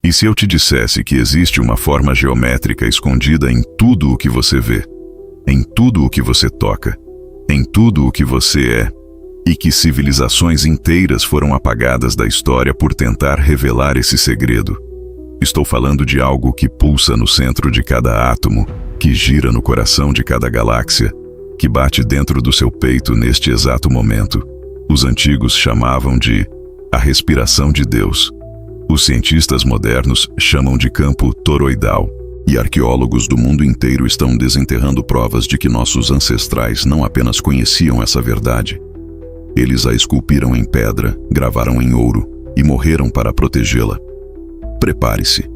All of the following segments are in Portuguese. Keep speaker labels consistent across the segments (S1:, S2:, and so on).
S1: E se eu te dissesse que existe uma forma geométrica escondida em tudo o que você vê, em tudo o que você toca, em tudo o que você é, e que civilizações inteiras foram apagadas da história por tentar revelar esse segredo? Estou falando de algo que pulsa no centro de cada átomo, que gira no coração de cada galáxia, que bate dentro do seu peito neste exato momento. Os antigos chamavam de a respiração de Deus. Os cientistas modernos chamam de campo toroidal. E arqueólogos do mundo inteiro estão desenterrando provas de que nossos ancestrais não apenas conheciam essa verdade. Eles a esculpiram em pedra, gravaram em ouro e morreram para protegê-la. Prepare-se,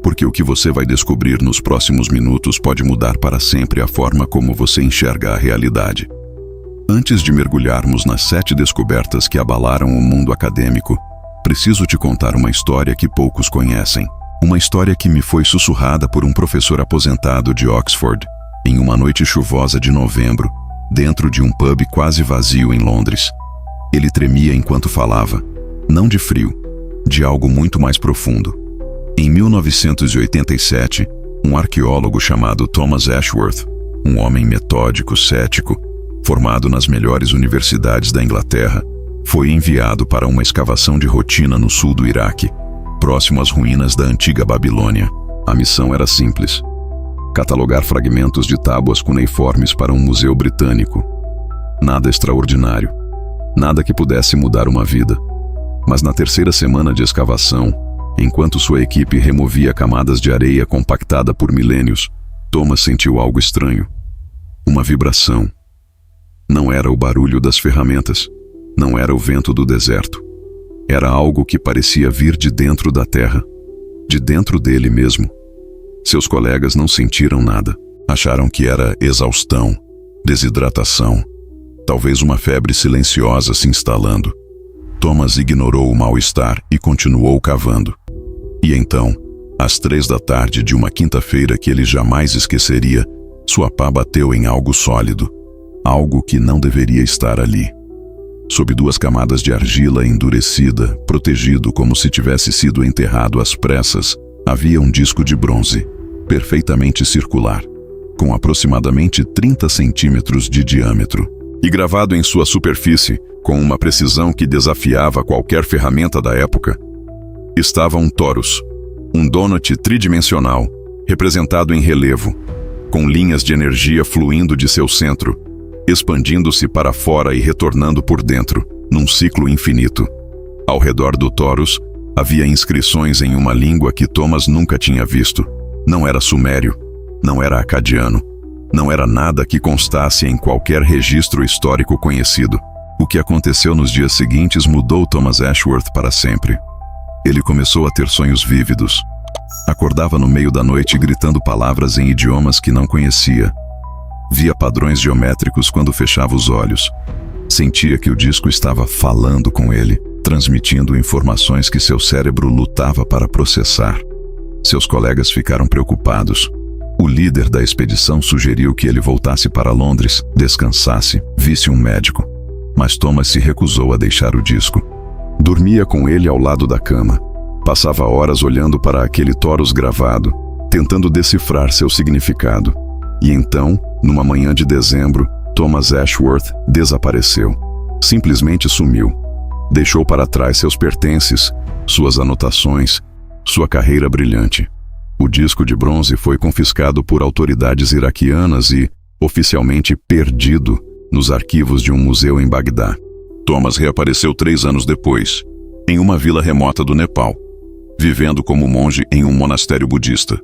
S1: porque o que você vai descobrir nos próximos minutos pode mudar para sempre a forma como você enxerga a realidade. Antes de mergulharmos nas 7 descobertas que abalaram o mundo acadêmico, preciso te contar uma história que poucos conhecem. Uma história que me foi sussurrada por um professor aposentado de Oxford, em uma noite chuvosa de novembro, dentro de um pub quase vazio em Londres. Ele tremia enquanto falava, não de frio, de algo muito mais profundo. Em 1987, um arqueólogo chamado Thomas Ashworth, um homem metódico, cético, formado nas melhores universidades da Inglaterra, foi enviado para uma escavação de rotina no sul do Iraque, próximo às ruínas da antiga Babilônia. A missão era simples: catalogar fragmentos de tábuas cuneiformes para um museu britânico. Nada extraordinário, nada que pudesse mudar uma vida. Mas na terceira semana de escavação, enquanto sua equipe removia camadas de areia compactada por milênios, Thomas sentiu algo estranho. Uma vibração. Não era o barulho das ferramentas, não era o vento do deserto. Era algo que parecia vir de dentro da terra, de dentro dele mesmo. Seus colegas não sentiram nada. Acharam que era exaustão, desidratação, talvez uma febre silenciosa se instalando. Thomas ignorou o mal-estar e continuou cavando. E então, às 3 da tarde de uma quinta-feira que ele jamais esqueceria, sua pá bateu em algo sólido, algo que não deveria estar ali. Sob 2 camadas de argila endurecida, protegido como se tivesse sido enterrado às pressas, havia um disco de bronze, perfeitamente circular, com aproximadamente 30 centímetros de diâmetro. E gravado em sua superfície, com uma precisão que desafiava qualquer ferramenta da época, estava um torus, um donut tridimensional, representado em relevo, com linhas de energia fluindo de seu centro, expandindo-se para fora e retornando por dentro, num ciclo infinito. Ao redor do torus, havia inscrições em uma língua que Thomas nunca tinha visto. Não era sumério, não era acadiano, não era nada que constasse em qualquer registro histórico conhecido. O que aconteceu nos dias seguintes mudou Thomas Ashworth para sempre. Ele começou a ter sonhos vívidos. Acordava no meio da noite gritando palavras em idiomas que não conhecia. Via padrões geométricos quando fechava os olhos. Sentia que o disco estava falando com ele, transmitindo informações que seu cérebro lutava para processar. Seus colegas ficaram preocupados. O líder da expedição sugeriu que ele voltasse para Londres, descansasse, visse um médico. Mas Thomas se recusou a deixar o disco. Dormia com ele ao lado da cama. Passava horas olhando para aquele torus gravado, tentando decifrar seu significado. E então, numa manhã de dezembro, Thomas Ashworth desapareceu. Simplesmente sumiu. Deixou para trás seus pertences, suas anotações, sua carreira brilhante. O disco de bronze foi confiscado por autoridades iraquianas e, oficialmente, perdido nos arquivos de um museu em Bagdá. Thomas reapareceu 3 anos depois, em uma vila remota do Nepal, vivendo como monge em um monastério budista.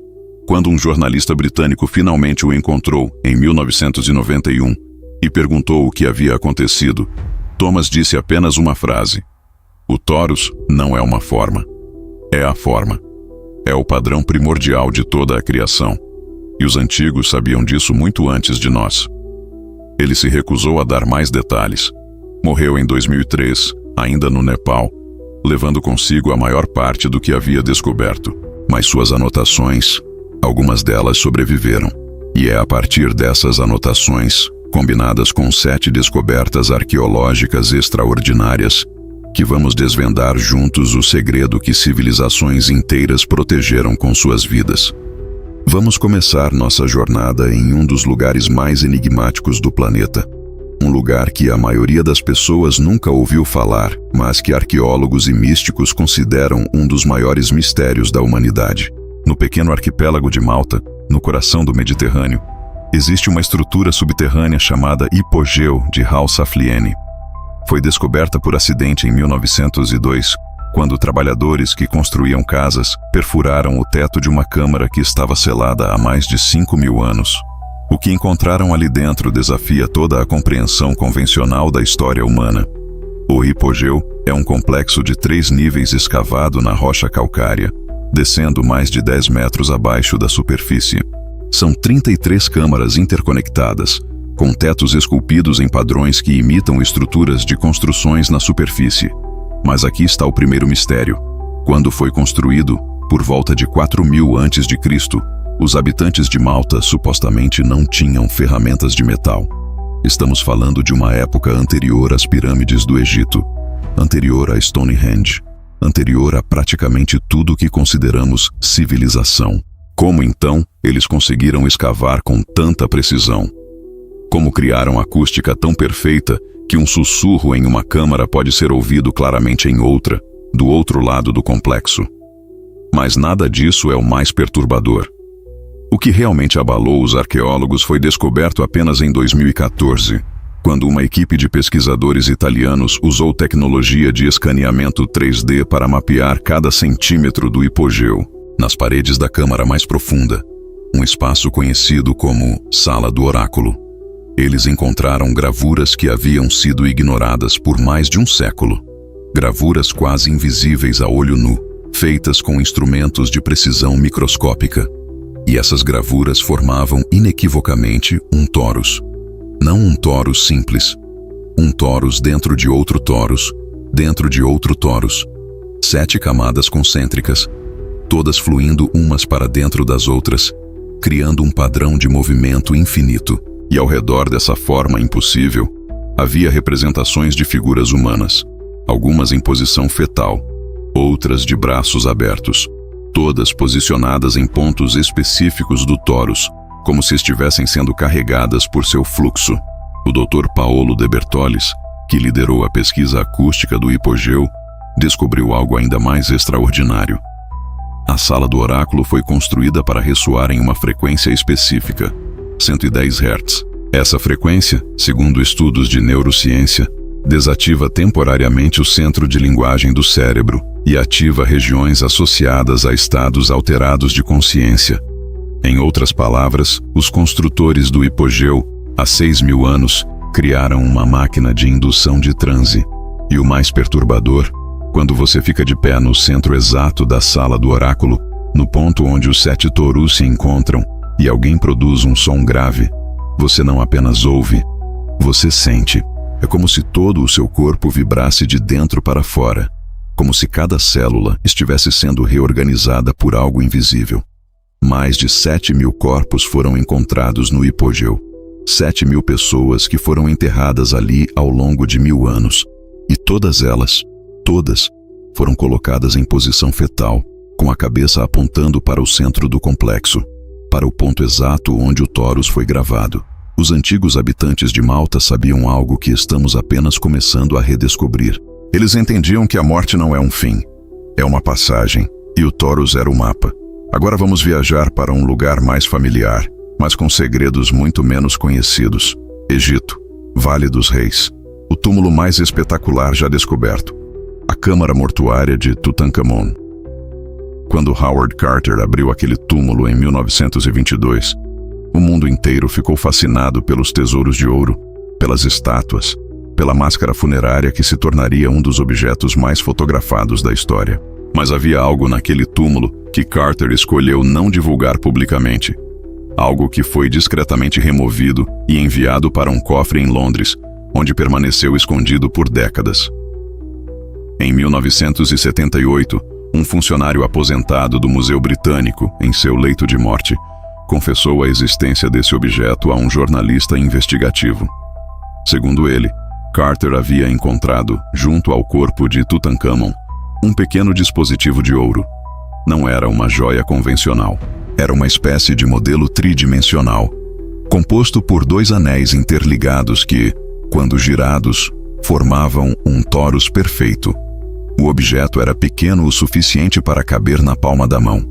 S1: Quando um jornalista britânico finalmente o encontrou, em 1991, e perguntou o que havia acontecido, Thomas disse apenas uma frase: "O torus não é uma forma, é a forma. É o padrão primordial de toda a criação. E os antigos sabiam disso muito antes de nós." Ele se recusou a dar mais detalhes. Morreu em 2003, ainda no Nepal, levando consigo a maior parte do que havia descoberto. Mas suas anotações, algumas delas sobreviveram. E é a partir dessas anotações, combinadas com 7 descobertas arqueológicas extraordinárias, que vamos desvendar juntos o segredo que civilizações inteiras protegeram com suas vidas. Vamos começar nossa jornada em um dos lugares mais enigmáticos do planeta. Um lugar que a maioria das pessoas nunca ouviu falar, mas que arqueólogos e místicos consideram um dos maiores mistérios da humanidade. No pequeno arquipélago de Malta, no coração do Mediterrâneo, existe uma estrutura subterrânea chamada Hipogeu de Hal Saflieni. Foi descoberta por acidente em 1902, quando trabalhadores que construíam casas perfuraram o teto de uma câmara que estava selada há mais de 5.000 anos. O que encontraram ali dentro desafia toda a compreensão convencional da história humana. O Hipogeu é um complexo de 3 níveis escavado na rocha calcária, descendo mais de 10 metros abaixo da superfície. São 33 câmaras interconectadas, com tetos esculpidos em padrões que imitam estruturas de construções na superfície. Mas aqui está o primeiro mistério. Quando foi construído, por volta de 4.000 a.C., os habitantes de Malta supostamente não tinham ferramentas de metal. Estamos falando de uma época anterior às pirâmides do Egito, anterior a Stonehenge, anterior a praticamente tudo o que consideramos civilização. Como então eles conseguiram escavar com tanta precisão? Como criaram acústica tão perfeita que um sussurro em uma câmara pode ser ouvido claramente em outra, do outro lado do complexo? Mas nada disso é o mais perturbador. O que realmente abalou os arqueólogos foi descoberto apenas em 2014, quando uma equipe de pesquisadores italianos usou tecnologia de escaneamento 3D para mapear cada centímetro do hipogeu, nas paredes da câmara mais profunda, um espaço conhecido como Sala do Oráculo. Eles encontraram gravuras que haviam sido ignoradas por mais de um século. Gravuras quase invisíveis a olho nu, feitas com instrumentos de precisão microscópica. E essas gravuras formavam inequivocamente um torus. Não um torus simples. Um torus dentro de outro torus, dentro de outro torus. 7 camadas concêntricas, todas fluindo umas para dentro das outras, criando um padrão de movimento infinito. E ao redor dessa forma impossível, havia representações de figuras humanas, algumas em posição fetal, outras de braços abertos, todas posicionadas em pontos específicos do torus, como se estivessem sendo carregadas por seu fluxo. O Dr. Paolo de Bertollis, que liderou a pesquisa acústica do hipogeu, descobriu algo ainda mais extraordinário. A Sala do Oráculo foi construída para ressoar em uma frequência específica, 110 Hz. Essa frequência, segundo estudos de neurociência, desativa temporariamente o centro de linguagem do cérebro e ativa regiões associadas a estados alterados de consciência. Em outras palavras, os construtores do hipogeu, há 6.000 anos, criaram uma máquina de indução de transe. E o mais perturbador, quando você fica de pé no centro exato da Sala do Oráculo, no ponto onde os 7 torus se encontram, e alguém produz um som grave, você não apenas ouve, você sente. É como se todo o seu corpo vibrasse de dentro para fora, como se cada célula estivesse sendo reorganizada por algo invisível. Mais de 7.000 corpos foram encontrados no hipogeu. 7.000 pessoas que foram enterradas ali ao longo de 1.000 anos. E todas elas, todas, foram colocadas em posição fetal, com a cabeça apontando para o centro do complexo, para o ponto exato onde o torus foi gravado. Os antigos habitantes de Malta sabiam algo que estamos apenas começando a redescobrir. Eles entendiam que a morte não é um fim, é uma passagem, e o torus era o mapa. Agora vamos viajar para um lugar mais familiar, mas com segredos muito menos conhecidos. Egito, Vale dos Reis. O túmulo mais espetacular já descoberto. A câmara mortuária de Tutankhamon. Quando Howard Carter abriu aquele túmulo em 1922, o mundo inteiro ficou fascinado pelos tesouros de ouro, pelas estátuas, pela máscara funerária que se tornaria um dos objetos mais fotografados da história. Mas havia algo naquele túmulo que Carter escolheu não divulgar publicamente. Algo que foi discretamente removido e enviado para um cofre em Londres, onde permaneceu escondido por décadas. Em 1978, um funcionário aposentado do Museu Britânico, em seu leito de morte, confessou a existência desse objeto a um jornalista investigativo. Segundo ele, Carter havia encontrado, junto ao corpo de Tutankhamon, um pequeno dispositivo de ouro. Não era uma joia convencional. Era uma espécie de modelo tridimensional, composto por 2 anéis interligados que, quando girados, formavam um torus perfeito. O objeto era pequeno o suficiente para caber na palma da mão,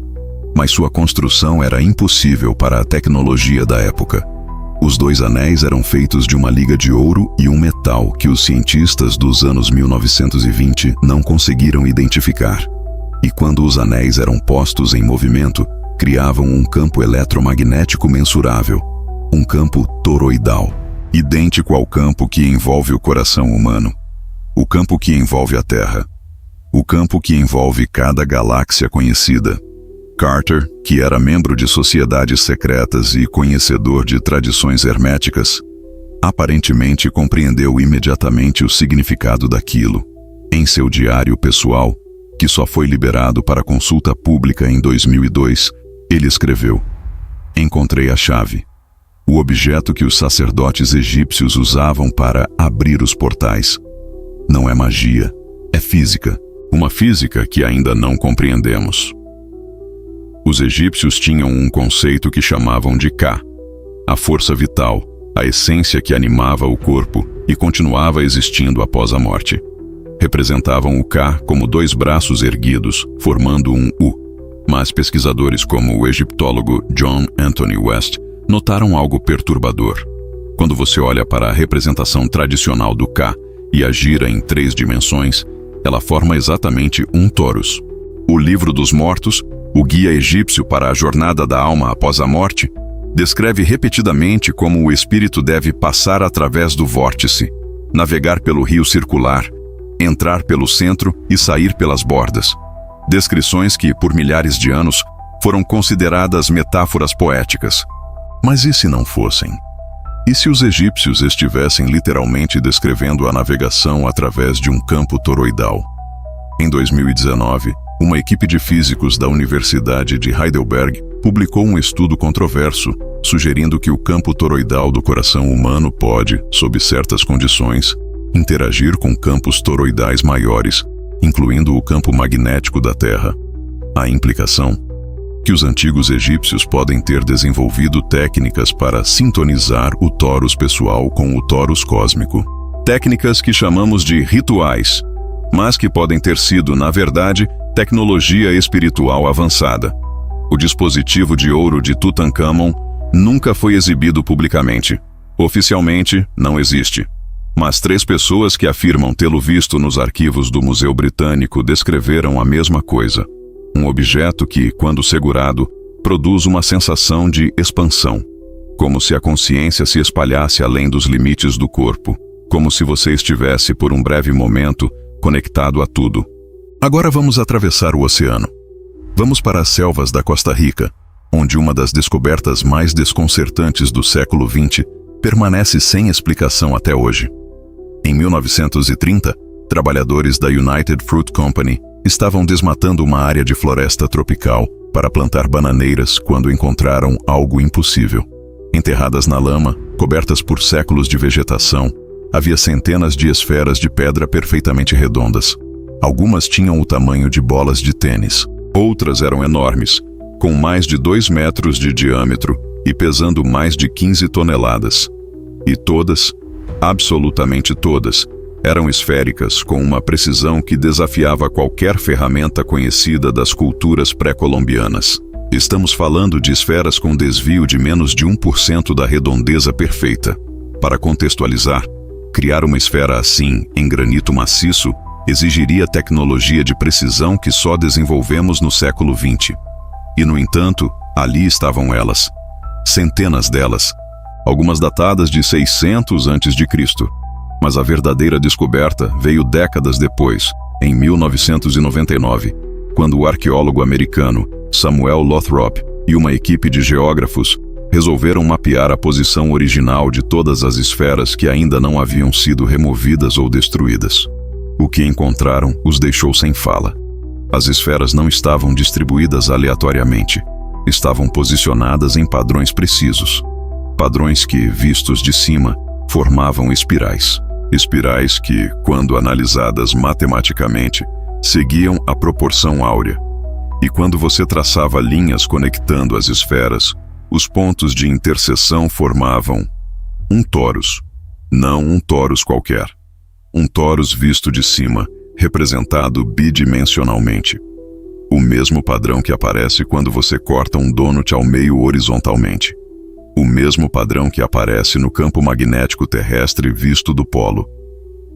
S1: mas sua construção era impossível para a tecnologia da época. Os 2 anéis eram feitos de uma liga de ouro e um metal que os cientistas dos anos 1920 não conseguiram identificar. E quando os anéis eram postos em movimento, criavam um campo eletromagnético mensurável, um campo toroidal, idêntico ao campo que envolve o coração humano, o campo que envolve a Terra, o campo que envolve cada galáxia conhecida. Carter, que era membro de sociedades secretas e conhecedor de tradições herméticas, aparentemente compreendeu imediatamente o significado daquilo. Em seu diário pessoal, que só foi liberado para consulta pública em 2002, ele escreveu: "Encontrei a chave, o objeto que os sacerdotes egípcios usavam para abrir os portais. Não é magia, é física, uma física que ainda não compreendemos." Os egípcios tinham um conceito que chamavam de Ka, a força vital, a essência que animava o corpo e continuava existindo após a morte. Representavam o Ka como 2 braços erguidos, formando um U. Mas pesquisadores como o egiptólogo John Anthony West notaram algo perturbador. Quando você olha para a representação tradicional do Ka e a gira em 3 dimensões, ela forma exatamente um torus. O Livro dos Mortos, o guia egípcio para a jornada da alma após a morte, descreve repetidamente como o espírito deve passar através do vórtice, navegar pelo rio circular, entrar pelo centro e sair pelas bordas. Descrições que, por milhares de anos, foram consideradas metáforas poéticas. Mas e se não fossem? E se os egípcios estivessem literalmente descrevendo a navegação através de um campo toroidal? Em 2019, uma equipe de físicos da Universidade de Heidelberg publicou um estudo controverso, sugerindo que o campo toroidal do coração humano pode, sob certas condições, interagir com campos toroidais maiores, incluindo o campo magnético da Terra. A implicação? Que os antigos egípcios podem ter desenvolvido técnicas para sintonizar o torus pessoal com o torus cósmico. Técnicas que chamamos de rituais, mas que podem ter sido, na verdade, tecnologia espiritual avançada. O dispositivo de ouro de Tutankhamon nunca foi exibido publicamente. Oficialmente, não existe. Mas 3 pessoas que afirmam tê-lo visto nos arquivos do Museu Britânico descreveram a mesma coisa. Um objeto que, quando segurado, produz uma sensação de expansão, como se a consciência se espalhasse além dos limites do corpo, como se você estivesse, por um breve momento, conectado a tudo. Agora vamos atravessar o oceano. Vamos para as selvas da Costa Rica, onde uma das descobertas mais desconcertantes do século XX permanece sem explicação até hoje. Em 1930, trabalhadores da United Fruit Company estavam desmatando uma área de floresta tropical para plantar bananeiras quando encontraram algo impossível. Enterradas na lama, cobertas por séculos de vegetação, havia centenas de esferas de pedra perfeitamente redondas. Algumas tinham o tamanho de bolas de tênis. Outras eram enormes, com mais de 2 metros de diâmetro e pesando mais de 15 toneladas. E todas, absolutamente todas, eram esféricas com uma precisão que desafiava qualquer ferramenta conhecida das culturas pré-colombianas. Estamos falando de esferas com desvio de menos de 1% da redondeza perfeita. Para contextualizar, criar uma esfera assim, em granito maciço, exigiria tecnologia de precisão que só desenvolvemos no século XX. E, no entanto, ali estavam elas. Centenas delas, algumas datadas de 600 a.C., mas a verdadeira descoberta veio décadas depois, em 1999, quando o arqueólogo americano Samuel Lothrop e uma equipe de geógrafos resolveram mapear a posição original de todas as esferas que ainda não haviam sido removidas ou destruídas. O que encontraram os deixou sem fala. As esferas não estavam distribuídas aleatoriamente. Estavam posicionadas em padrões precisos. Padrões que, vistos de cima, formavam espirais. Espirais que, quando analisadas matematicamente, seguiam a proporção áurea. E quando você traçava linhas conectando as esferas, os pontos de interseção formavam um torus. Não um torus qualquer. Um torus visto de cima, representado bidimensionalmente. O mesmo padrão que aparece quando você corta um donut ao meio horizontalmente. O mesmo padrão que aparece no campo magnético terrestre visto do polo.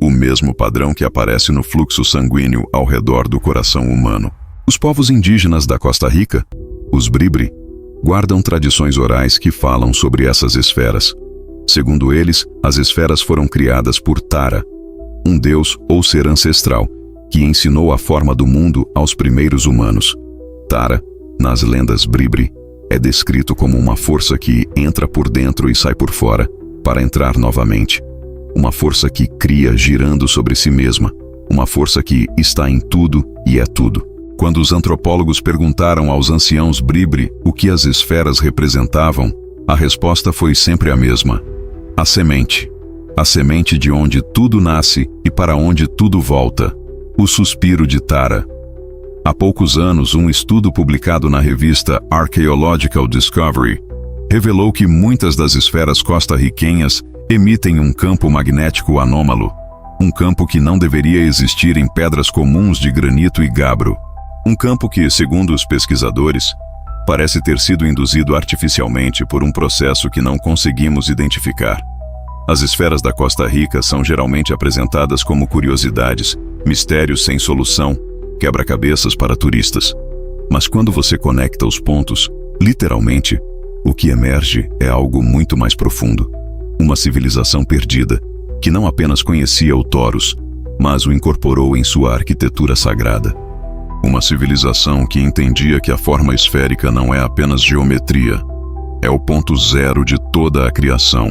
S1: O mesmo padrão que aparece no fluxo sanguíneo ao redor do coração humano. Os povos indígenas da Costa Rica, os Bribri, guardam tradições orais que falam sobre essas esferas. Segundo eles, as esferas foram criadas por Tara, um deus ou ser ancestral, que ensinou a forma do mundo aos primeiros humanos. Tara, nas lendas Bribri, é descrito como uma força que entra por dentro e sai por fora, para entrar novamente. Uma força que cria girando sobre si mesma. Uma força que está em tudo e é tudo. Quando os antropólogos perguntaram aos anciãos Bribri o que as esferas representavam, a resposta foi sempre a mesma. A semente. A semente de onde tudo nasce e para onde tudo volta. O suspiro de Tara. Há poucos anos, um estudo publicado na revista Archaeological Discovery revelou que muitas das esferas costarriquenhas emitem um campo magnético anômalo, um campo que não deveria existir em pedras comuns de granito e gabbro. Um campo que, segundo os pesquisadores, parece ter sido induzido artificialmente por um processo que não conseguimos identificar. As esferas da Costa Rica são geralmente apresentadas como curiosidades, mistérios sem solução, quebra-cabeças para turistas. Mas quando você conecta os pontos, literalmente, o que emerge é algo muito mais profundo. Uma civilização perdida, que não apenas conhecia o Torus, mas o incorporou em sua arquitetura sagrada. Uma civilização que entendia que a forma esférica não é apenas geometria, é o ponto zero de toda a criação.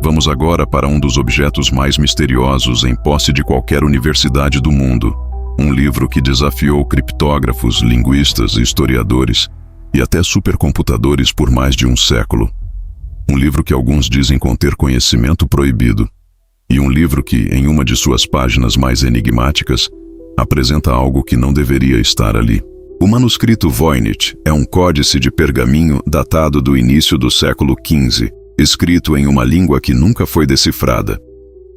S1: Vamos agora para um dos objetos mais misteriosos em posse de qualquer universidade do mundo. Um livro que desafiou criptógrafos, linguistas, historiadores e até supercomputadores por mais de um século. Um livro que alguns dizem conter conhecimento proibido. E um livro que, em uma de suas páginas mais enigmáticas, apresenta algo que não deveria estar ali. O manuscrito Voynich é um códice de pergaminho datado do início do século XV, escrito em uma língua que nunca foi decifrada.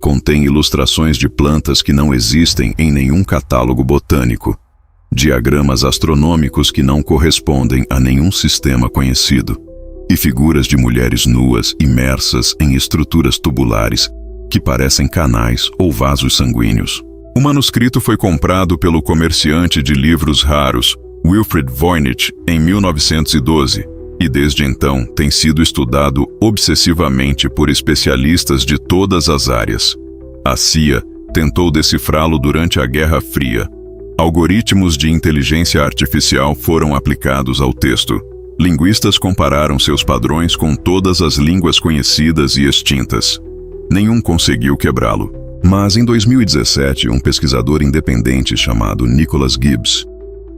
S1: Contém ilustrações de plantas que não existem em nenhum catálogo botânico, diagramas astronômicos que não correspondem a nenhum sistema conhecido, e figuras de mulheres nuas imersas em estruturas tubulares que parecem canais ou vasos sanguíneos. O manuscrito foi comprado pelo comerciante de livros raros Wilfrid Voynich em 1912 e desde então tem sido estudado obsessivamente por especialistas de todas as áreas. A CIA tentou decifrá-lo durante a Guerra Fria. Algoritmos de inteligência artificial foram aplicados ao texto. Linguistas compararam seus padrões com todas as línguas conhecidas e extintas. Nenhum conseguiu quebrá-lo. Mas em 2017, um pesquisador independente chamado Nicholas Gibbs,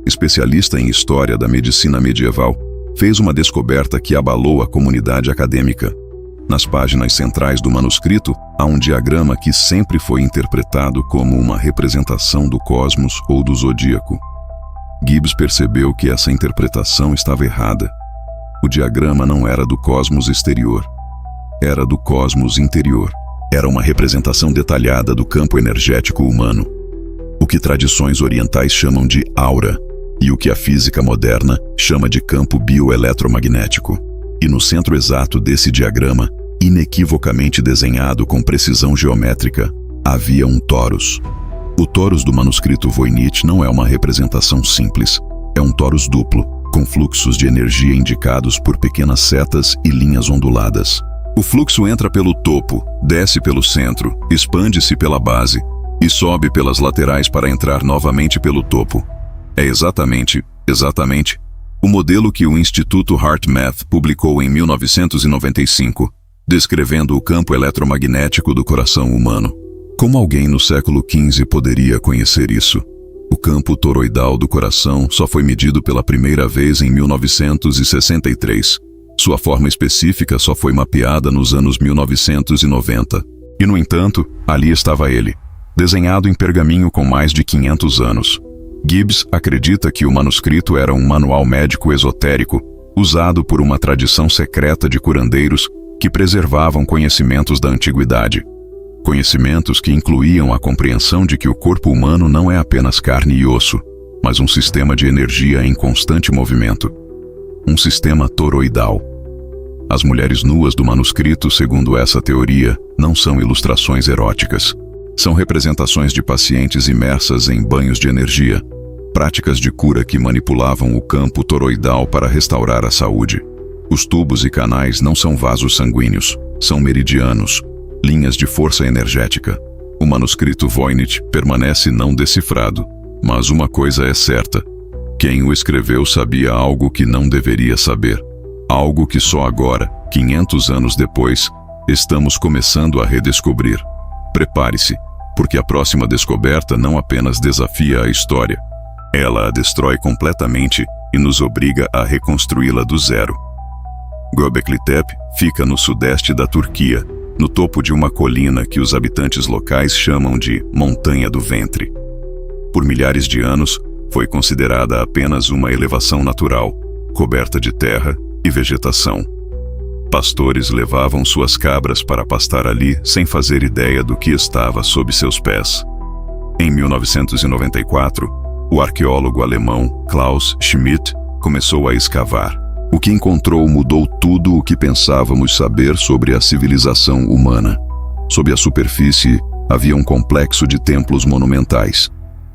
S1: especialista em história da medicina medieval, fez uma descoberta que abalou a comunidade acadêmica. Nas páginas centrais do manuscrito, há um diagrama que sempre foi interpretado como uma representação do cosmos ou do zodíaco. Gibbs percebeu que essa interpretação estava errada. O diagrama não era do cosmos exterior, era do cosmos interior. Era uma representação detalhada do campo energético humano, o que tradições orientais chamam de aura, e o que a física moderna chama de campo bioeletromagnético. E no centro exato desse diagrama, inequivocamente desenhado com precisão geométrica, havia um torus. O torus do manuscrito Voynich não é uma representação simples, é um torus duplo, com fluxos de energia indicados por pequenas setas e linhas onduladas. O fluxo entra pelo topo, desce pelo centro, expande-se pela base e sobe pelas laterais para entrar novamente pelo topo. É exatamente o modelo que o Instituto HeartMath publicou em 1995, descrevendo o campo eletromagnético do coração humano. Como alguém no século XV poderia conhecer isso? O campo toroidal do coração só foi medido pela primeira vez em 1963. Sua forma específica só foi mapeada nos anos 1990. E, no entanto, ali estava ele, desenhado em pergaminho com mais de 500 anos. Gibbs acredita que o manuscrito era um manual médico esotérico, usado por uma tradição secreta de curandeiros que preservavam conhecimentos da antiguidade. Conhecimentos que incluíam a compreensão de que o corpo humano não é apenas carne e osso, mas um sistema de energia em constante movimento. Um sistema toroidal. As mulheres nuas do manuscrito, segundo essa teoria, não são ilustrações eróticas. São representações de pacientes imersas em banhos de energia, práticas de cura que manipulavam o campo toroidal para restaurar a saúde. Os tubos e canais não são vasos sanguíneos, são meridianos, linhas de força energética. O manuscrito Voynich permanece não decifrado, mas uma coisa é certa: quem o escreveu sabia algo que não deveria saber. Algo que só agora, 500 anos depois, estamos começando a redescobrir. Prepare-se, porque a próxima descoberta não apenas desafia a história, ela a destrói completamente e nos obriga a reconstruí-la do zero. Göbekli Tepe fica no sudeste da Turquia, no topo de uma colina que os habitantes locais chamam de Montanha do Ventre. Por milhares de anos, foi considerada apenas uma elevação natural, coberta de terra e vegetação. Pastores levavam suas cabras para pastar ali sem fazer ideia do que estava sob seus pés. Em 1994, o arqueólogo alemão Klaus Schmidt começou a escavar. O que encontrou mudou tudo o que pensávamos saber sobre a civilização humana. Sob a superfície, havia um complexo de templos monumentais.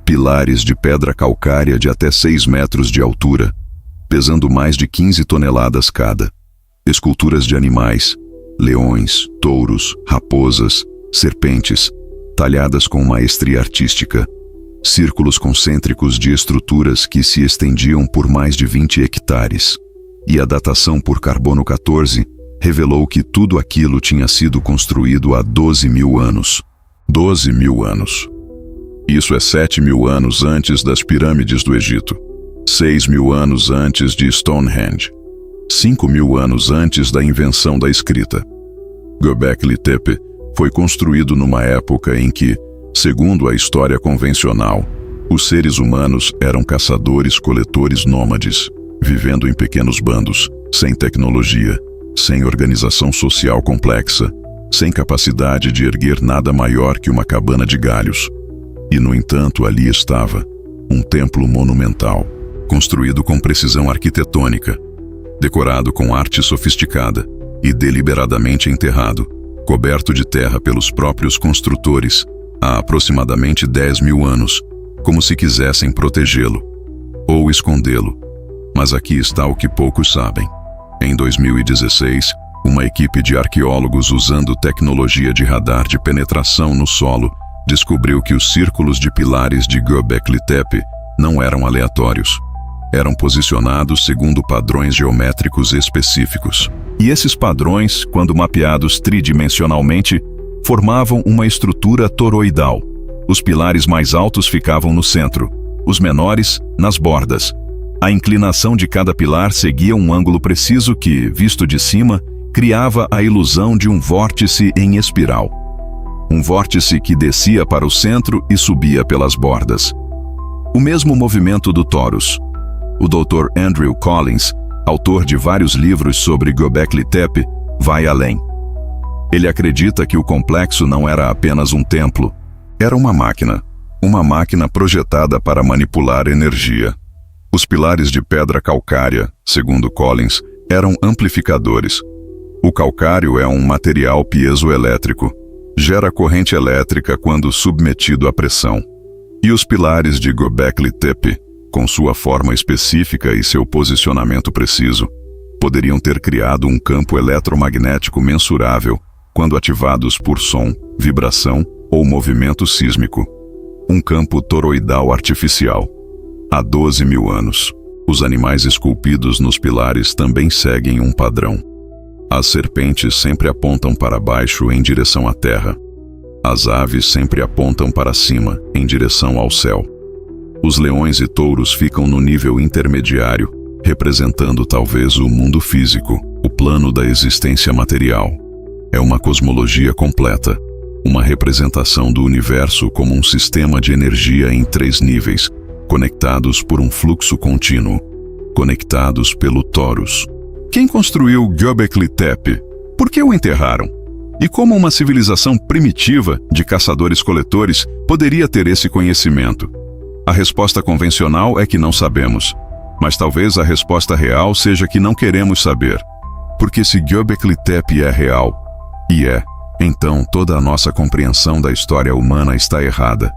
S1: Pilares de pedra calcária de até 6 metros de altura, pesando mais de 15 toneladas cada. Esculturas de animais, leões, touros, raposas, serpentes, talhadas com maestria artística. Círculos concêntricos de estruturas que se estendiam por mais de 20 hectares. E a datação por carbono 14 revelou que tudo aquilo tinha sido construído há 12.000 anos. 12.000 anos. Isso é 7.000 anos antes das pirâmides do Egito. 6.000 anos antes de Stonehenge. 5.000 anos antes da invenção da escrita. Göbekli Tepe foi construído numa época em que, segundo a história convencional, os seres humanos eram caçadores-coletores nômades, vivendo em pequenos bandos, sem tecnologia, sem organização social complexa, sem capacidade de erguer nada maior que uma cabana de galhos. E, no entanto, ali estava, um templo monumental, construído com precisão arquitetônica, decorado com arte sofisticada e deliberadamente enterrado, coberto de terra pelos próprios construtores, há aproximadamente 10.000 anos, como se quisessem protegê-lo ou escondê-lo. Mas aqui está o que poucos sabem. Em 2016, uma equipe de arqueólogos usando tecnologia de radar de penetração no solo descobriu que os círculos de pilares de Göbekli Tepe não eram aleatórios. Eram posicionados segundo padrões geométricos específicos. E esses padrões, quando mapeados tridimensionalmente, formavam uma estrutura toroidal. Os pilares mais altos ficavam no centro, os menores, nas bordas. A inclinação de cada pilar seguia um ângulo preciso que, visto de cima, criava a ilusão de um vórtice em espiral. Um vórtice que descia para o centro e subia pelas bordas. O mesmo movimento do torus. O Dr. Andrew Collins, autor de vários livros sobre Göbekli Tepe, vai além. Ele acredita que o complexo não era apenas um templo, era uma máquina projetada para manipular energia. Os pilares de pedra calcária, segundo Collins, eram amplificadores. O calcário é um material piezoelétrico, gera corrente elétrica quando submetido à pressão. E os pilares de Göbekli Tepe, com sua forma específica e seu posicionamento preciso, poderiam ter criado um campo eletromagnético mensurável quando ativados por som, vibração ou movimento sísmico. Um campo toroidal artificial. Há 12.000 anos, os animais esculpidos nos pilares também seguem um padrão. As serpentes sempre apontam para baixo em direção à terra. As aves sempre apontam para cima, em direção ao céu. Os leões e touros ficam no nível intermediário, representando talvez o mundo físico, o plano da existência material. É uma cosmologia completa, uma representação do universo como um sistema de energia em 3 níveis, conectados por um fluxo contínuo, conectados pelo torus. Quem construiu Göbekli Tepe? Por que o enterraram? E como uma civilização primitiva de caçadores-coletores poderia ter esse conhecimento? A resposta convencional é que não sabemos, mas talvez a resposta real seja que não queremos saber. Porque se Göbekli Tepe é real, então toda a nossa compreensão da história humana está errada.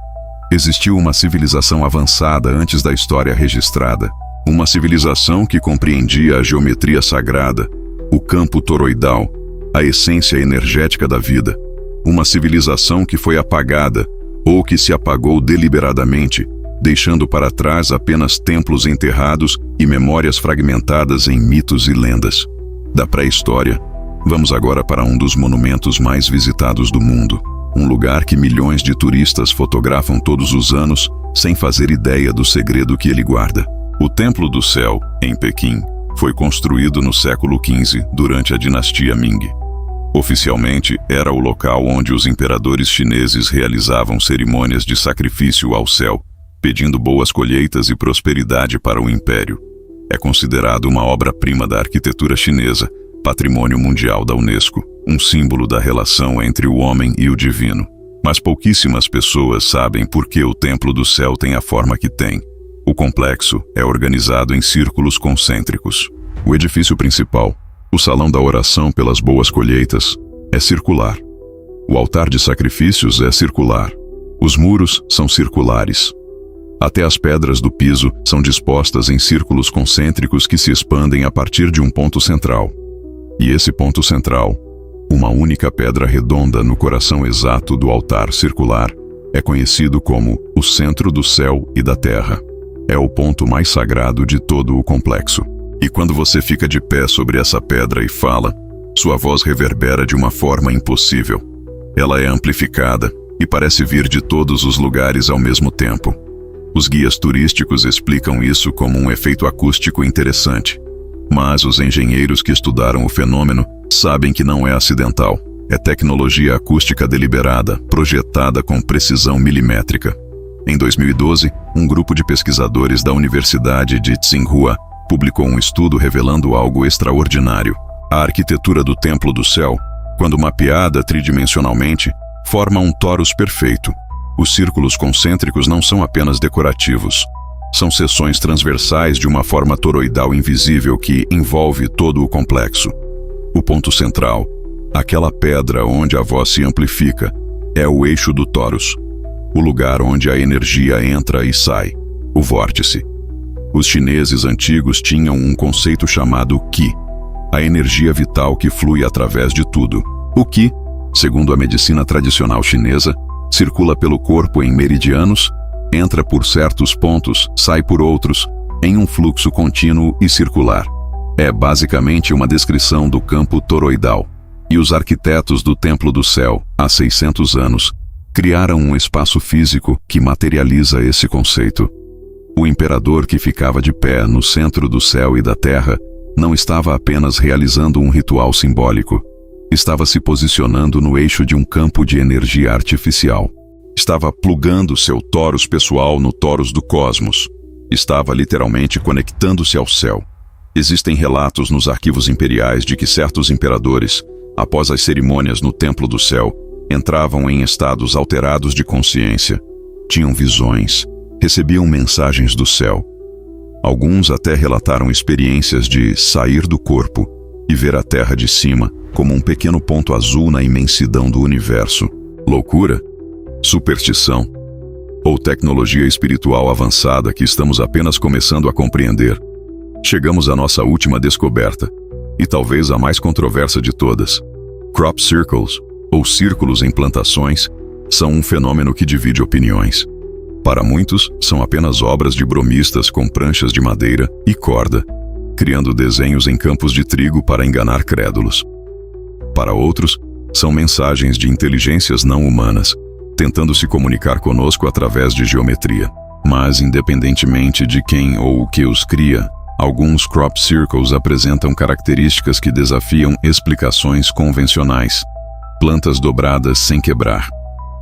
S1: Existiu uma civilização avançada antes da história registrada. Uma civilização que compreendia a geometria sagrada, o campo toroidal, a essência energética da vida. Uma civilização que foi apagada, ou que se apagou deliberadamente, deixando para trás apenas templos enterrados e memórias fragmentadas em mitos e lendas. Da pré-história, vamos agora para um dos monumentos mais visitados do mundo, um lugar que milhões de turistas fotografam todos os anos, sem fazer ideia do segredo que ele guarda. O Templo do Céu, em Pequim, foi construído no século XV, durante a dinastia Ming. Oficialmente, era o local onde os imperadores chineses realizavam cerimônias de sacrifício ao céu, pedindo boas colheitas e prosperidade para o império. É considerado uma obra-prima da arquitetura chinesa, patrimônio mundial da Unesco, um símbolo da relação entre o homem e o divino. Mas pouquíssimas pessoas sabem por que o Templo do Céu tem a forma que tem. O complexo é organizado em círculos concêntricos. O edifício principal, o salão da oração pelas boas colheitas, é circular. O altar de sacrifícios é circular. Os muros são circulares. Até as pedras do piso são dispostas em círculos concêntricos que se expandem a partir de um ponto central. E esse ponto central, uma única pedra redonda no coração exato do altar circular, é conhecido como o centro do céu e da terra. É o ponto mais sagrado de todo o complexo. E quando você fica de pé sobre essa pedra e fala, sua voz reverbera de uma forma impossível. Ela é amplificada e parece vir de todos os lugares ao mesmo tempo. Os guias turísticos explicam isso como um efeito acústico interessante. Mas os engenheiros que estudaram o fenômeno sabem que não é acidental. É tecnologia acústica deliberada, projetada com precisão milimétrica. Em 2012, um grupo de pesquisadores da Universidade de Tsinghua publicou um estudo revelando algo extraordinário. A arquitetura do Templo do Céu, quando mapeada tridimensionalmente, forma um torus perfeito. Os círculos concêntricos não são apenas decorativos. São seções transversais de uma forma toroidal invisível que envolve todo o complexo. O ponto central, aquela pedra onde a voz se amplifica, é o eixo do torus, o lugar onde a energia entra e sai, o vórtice. Os chineses antigos tinham um conceito chamado Qi, a energia vital que flui através de tudo. O Qi, segundo a medicina tradicional chinesa, circula pelo corpo em meridianos, entra por certos pontos, sai por outros, em um fluxo contínuo e circular. É basicamente uma descrição do campo toroidal. E os arquitetos do Templo do Céu, há 600 anos, criaram um espaço físico que materializa esse conceito. O imperador que ficava de pé no centro do céu e da terra não estava apenas realizando um ritual simbólico. Estava se posicionando no eixo de um campo de energia artificial. Estava plugando seu torus pessoal no torus do cosmos. Estava literalmente conectando-se ao céu. Existem relatos nos arquivos imperiais de que certos imperadores, após as cerimônias no Templo do Céu, entravam em estados alterados de consciência. Tinham visões, recebiam mensagens do céu. Alguns até relataram experiências de sair do corpo e ver a Terra de cima como um pequeno ponto azul na imensidão do universo. Loucura? Superstição? Ou tecnologia espiritual avançada que estamos apenas começando a compreender? Chegamos à nossa última descoberta, e talvez a mais controversa de todas. Crop circles, ou círculos em plantações, são um fenômeno que divide opiniões. Para muitos, são apenas obras de bromistas com pranchas de madeira e corda, criando desenhos em campos de trigo para enganar crédulos. Para outros, são mensagens de inteligências não humanas, tentando se comunicar conosco através de geometria. Mas, independentemente de quem ou o que os cria, alguns crop circles apresentam características que desafiam explicações convencionais. plantas dobradas sem quebrar,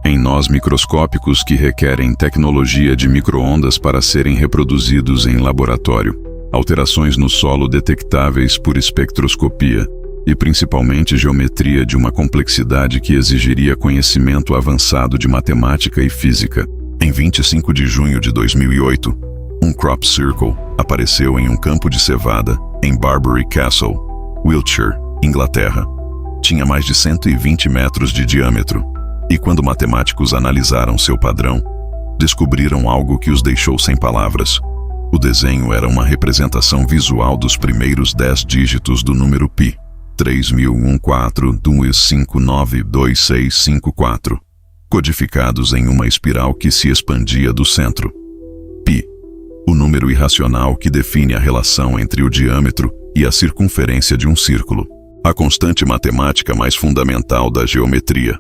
S1: em nós microscópicos que requerem tecnologia de micro-ondas para serem reproduzidos em laboratório, alterações no solo detectáveis por espectroscopia e principalmente geometria de uma complexidade que exigiria conhecimento avançado de matemática e física. Em 25 de junho de 2008, um crop circle apareceu em um campo de cevada em Barbury Castle, Wiltshire, Inglaterra. Tinha mais de 120 metros de diâmetro, e quando matemáticos analisaram seu padrão, descobriram algo que os deixou sem palavras. O desenho era uma representação visual dos primeiros 10 dígitos do número π, 3014-2592654, codificados em uma espiral que se expandia do centro. Π, o número irracional que define a relação entre o diâmetro e a circunferência de um círculo, a constante matemática mais fundamental da geometria,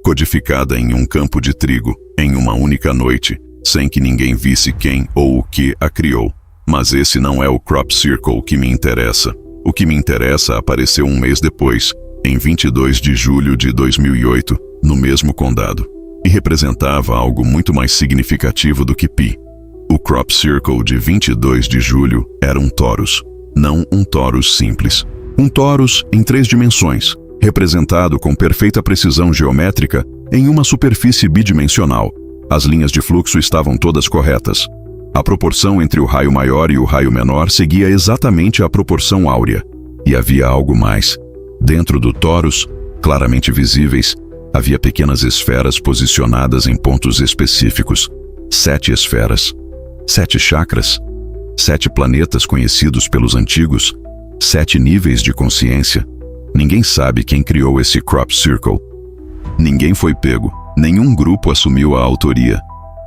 S1: codificada em um campo de trigo, em uma única noite, sem que ninguém visse quem ou o que a criou. Mas esse não é o crop circle que me interessa. O que me interessa apareceu um mês depois, em 22 de julho de 2008, no mesmo condado, e representava algo muito mais significativo do que π. O crop circle de 22 de julho era um torus, não um torus simples. Um torus em 3 dimensões, representado com perfeita precisão geométrica em uma superfície bidimensional. As linhas de fluxo estavam todas corretas. A proporção entre o raio maior e o raio menor seguia exatamente a proporção áurea. E havia algo mais. Dentro do torus, claramente visíveis, havia pequenas esferas posicionadas em pontos específicos. 7 esferas. 7 chakras. 7 planetas conhecidos pelos antigos. 7 níveis de consciência. Ninguém sabe quem criou esse crop circle. Ninguém foi pego. Nenhum grupo assumiu a autoria.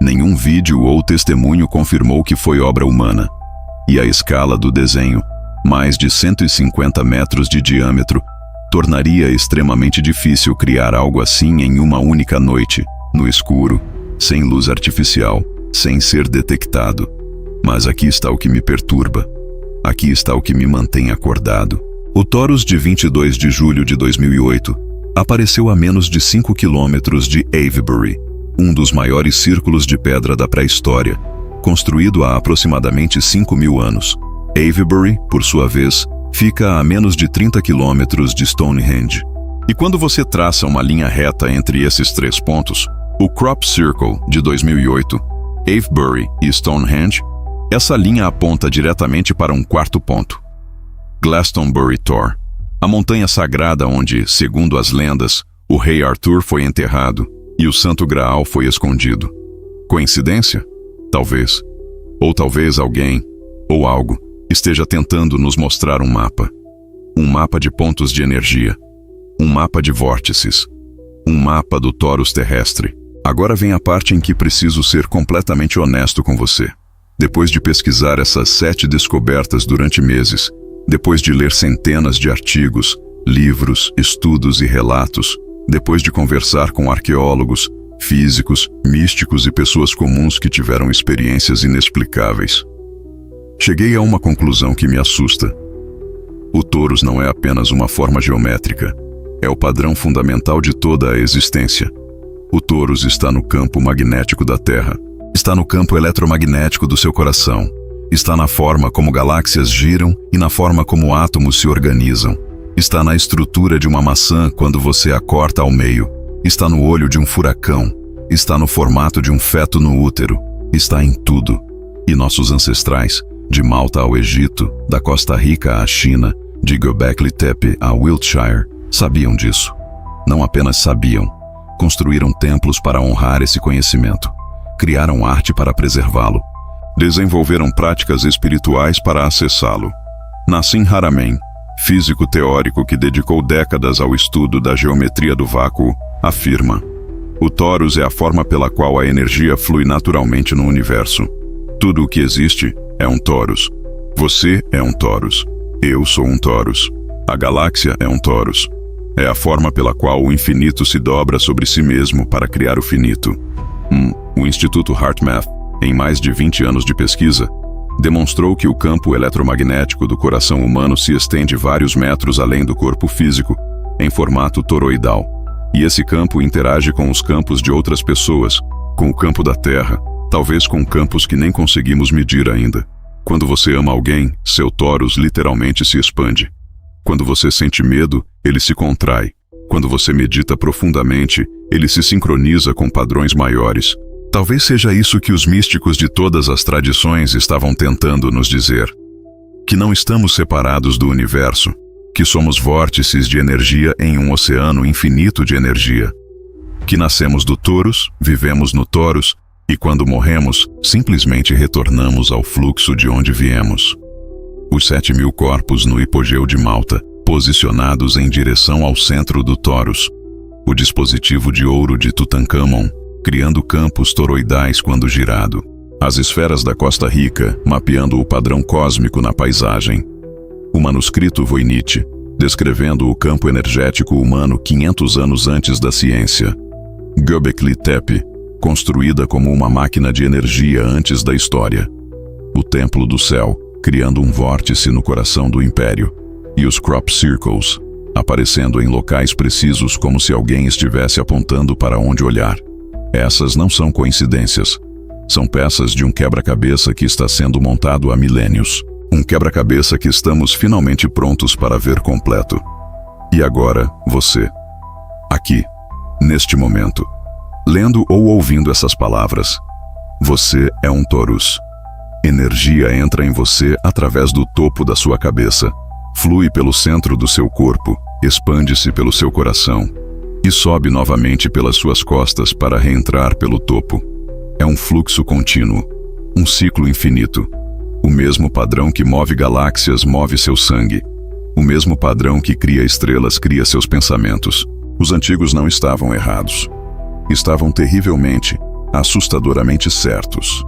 S1: Nenhum vídeo ou testemunho confirmou que foi obra humana. E a escala do desenho, mais de 150 metros de diâmetro, tornaria extremamente difícil criar algo assim em uma única noite, no escuro, sem luz artificial, sem ser detectado. Mas aqui está o que me perturba. Aqui está o que me mantém acordado. O torus de 22 de julho de 2008 apareceu a menos de 5 quilômetros de Avebury, um dos maiores círculos de pedra da pré-história, construído há aproximadamente 5.000 anos. Avebury, por sua vez, fica a menos de 30 quilômetros de Stonehenge. E quando você traça uma linha reta entre esses 3 pontos, o crop circle de 2008, Avebury e Stonehenge, essa linha aponta diretamente para um 4º ponto. Glastonbury Tor, a montanha sagrada onde, segundo as lendas, o rei Arthur foi enterrado e o Santo Graal foi escondido. Coincidência? Talvez. Ou talvez alguém, ou algo, esteja tentando nos mostrar um mapa. Um mapa de pontos de energia. Um mapa de vórtices. Um mapa do torus terrestre. Agora vem a parte em que preciso ser completamente honesto com você. Depois de pesquisar essas 7 descobertas durante meses, depois de ler centenas de artigos, livros, estudos e relatos, depois de conversar com arqueólogos, físicos, místicos e pessoas comuns que tiveram experiências inexplicáveis, cheguei a uma conclusão que me assusta. O torus não é apenas uma forma geométrica, é o padrão fundamental de toda a existência. O torus está no campo magnético da Terra. Está no campo eletromagnético do seu coração. Está na forma como galáxias giram e na forma como átomos se organizam. Está na estrutura de uma maçã quando você a corta ao meio. Está no olho de um furacão. Está no formato de um feto no útero. Está em tudo. E nossos ancestrais, de Malta ao Egito, da Costa Rica à China, de Göbekli Tepe a Wiltshire, sabiam disso. Não apenas sabiam, construíram templos para honrar esse conhecimento. Criaram arte para preservá-lo. Desenvolveram práticas espirituais para acessá-lo. Nassim Haramein, físico teórico que dedicou décadas ao estudo da geometria do vácuo, afirma: o torus é a forma pela qual a energia flui naturalmente no universo. Tudo o que existe é um torus. Você é um torus. Eu sou um torus. A galáxia é um torus. É a forma pela qual o infinito se dobra sobre si mesmo para criar o finito. O Instituto HeartMath, em mais de 20 anos de pesquisa, demonstrou que o campo eletromagnético do coração humano se estende vários metros além do corpo físico, em formato toroidal. E esse campo interage com os campos de outras pessoas, com o campo da Terra, talvez com campos que nem conseguimos medir ainda. Quando você ama alguém, seu torus literalmente se expande. Quando você sente medo, ele se contrai. Quando você medita profundamente, ele se sincroniza com padrões maiores. Talvez seja isso que os místicos de todas as tradições estavam tentando nos dizer. Que não estamos separados do universo, que somos vórtices de energia em um oceano infinito de energia. Que nascemos do torus, vivemos no torus, e quando morremos, simplesmente retornamos ao fluxo de onde viemos. Os 7.000 corpos no hipogeu de Malta, posicionados em direção ao centro do torus. O dispositivo de ouro de Tutankhamon, criando campos toroidais quando girado. As esferas da Costa Rica, mapeando o padrão cósmico na paisagem. O manuscrito Voynich, descrevendo o campo energético humano 500 anos antes da ciência. Göbekli Tepe, construída como uma máquina de energia antes da história. O Templo do Céu, criando um vórtice no coração do Império. E os Crop Circles, aparecendo em locais precisos como se alguém estivesse apontando para onde olhar. Essas não são coincidências. São peças de um quebra-cabeça que está sendo montado há milênios. Um quebra-cabeça que estamos finalmente prontos para ver completo. E agora, você. Aqui, neste momento, lendo ou ouvindo essas palavras. Você é um torus. Energia entra em você através do topo da sua cabeça, flui pelo centro do seu corpo, expande-se pelo seu coração e sobe novamente pelas suas costas para reentrar pelo topo. É um fluxo contínuo, um ciclo infinito. O mesmo padrão que move galáxias move seu sangue. O mesmo padrão que cria estrelas cria seus pensamentos. Os antigos não estavam errados. Estavam terrivelmente, assustadoramente certos.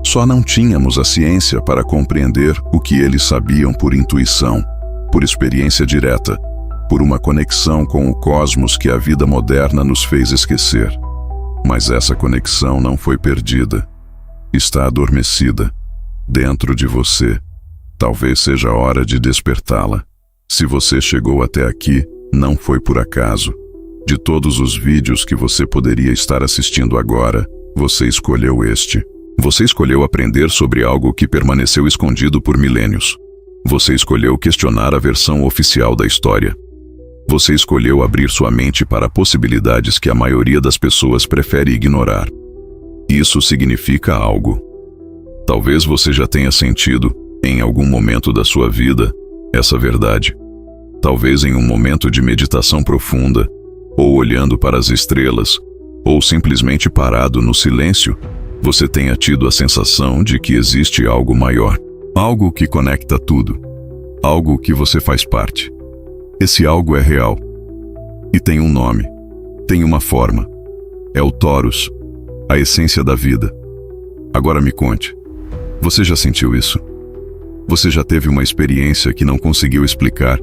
S1: Só não tínhamos a ciência para compreender o que eles sabiam por intuição, por experiência direta, por uma conexão com o cosmos que a vida moderna nos fez esquecer. Mas essa conexão não foi perdida. Está adormecida, dentro de você. Talvez seja a hora de despertá-la. Se você chegou até aqui, não foi por acaso. De todos os vídeos que você poderia estar assistindo agora, você escolheu este. Você escolheu aprender sobre algo que permaneceu escondido por milênios. Você escolheu questionar a versão oficial da história. Você escolheu abrir sua mente para possibilidades que a maioria das pessoas prefere ignorar. Isso significa algo. Talvez você já tenha sentido, em algum momento da sua vida, essa verdade. Talvez em um momento de meditação profunda, ou olhando para as estrelas, ou simplesmente parado no silêncio, você tenha tido a sensação de que existe algo maior. Algo que conecta tudo. Algo que você faz parte. Esse algo é real. E tem um nome. Tem uma forma. É o torus, a essência da vida. Agora me conte. Você já sentiu isso? Você já teve uma experiência que não conseguiu explicar,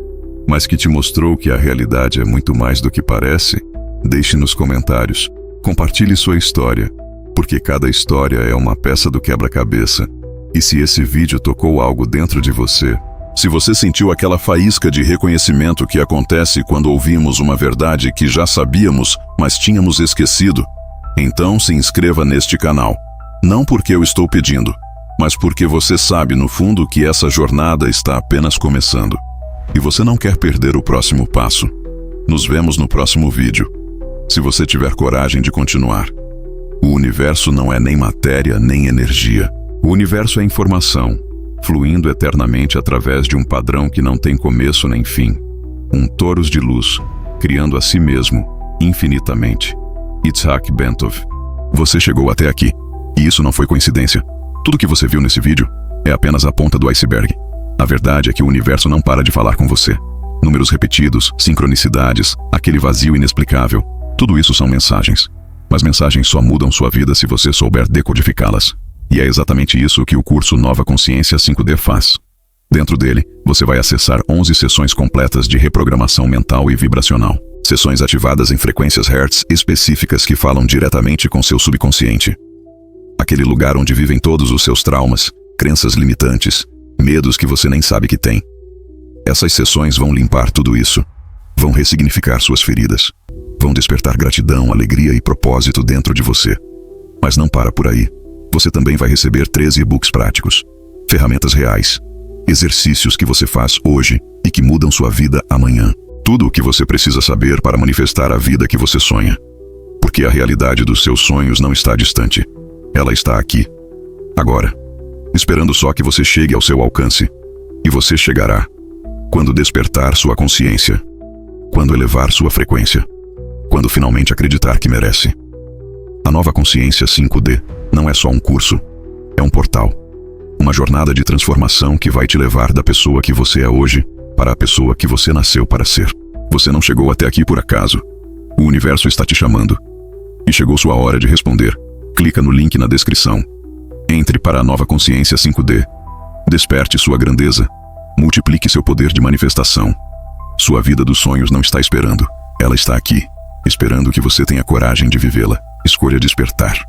S1: mas que te mostrou que a realidade é muito mais do que parece? Deixe nos comentários. Compartilhe sua história, porque cada história é uma peça do quebra-cabeça. E se esse vídeo tocou algo dentro de você, se você sentiu aquela faísca de reconhecimento que acontece quando ouvimos uma verdade que já sabíamos, mas tínhamos esquecido, então se inscreva neste canal. Não porque eu estou pedindo, mas porque você sabe no fundo que essa jornada está apenas começando. E você não quer perder o próximo passo. Nos vemos no próximo vídeo. Se você tiver coragem de continuar. O universo não é nem matéria nem energia. O universo é informação, fluindo eternamente através de um padrão que não tem começo nem fim. Um torus de luz, criando a si mesmo, infinitamente. Itzhak Bentov. Você chegou até aqui. E isso não foi coincidência. Tudo que você viu nesse vídeo é apenas a ponta do iceberg. A verdade é que o universo não para de falar com você. Números repetidos, sincronicidades, aquele vazio inexplicável. Tudo isso são mensagens. Mas mensagens só mudam sua vida se você souber decodificá-las. E é exatamente isso que o curso Nova Consciência 5D faz. Dentro dele, você vai acessar 11 sessões completas de reprogramação mental e vibracional. Sessões ativadas em frequências Hertz específicas que falam diretamente com seu subconsciente. Aquele lugar onde vivem todos os seus traumas, crenças limitantes, medos que você nem sabe que tem. Essas sessões vão limpar tudo isso. Vão ressignificar suas feridas. vão despertar gratidão, alegria e propósito dentro de você. Mas não para por aí. Você também vai receber 13 e-books práticos, ferramentas reais, exercícios que você faz hoje e que mudam sua vida amanhã. Tudo o que você precisa saber para manifestar a vida que você sonha. Porque a realidade dos seus sonhos não está distante. Ela está aqui, agora, esperando só que você chegue ao seu alcance. E você chegará quando despertar sua consciência, quando elevar sua frequência, quando finalmente acreditar que merece. A nova consciência 5D não é só um curso, é um portal. Uma jornada de transformação que vai te levar da pessoa que você é hoje para a pessoa que você nasceu para ser. Você não chegou até aqui por acaso. O universo está te chamando. E chegou sua hora de responder. Clica no link na descrição. Entre para a nova consciência 5D. Desperte sua grandeza. Multiplique seu poder de manifestação. Sua vida dos sonhos não está esperando. Ela está aqui, esperando que você tenha coragem de vivê-la. Escolha despertar.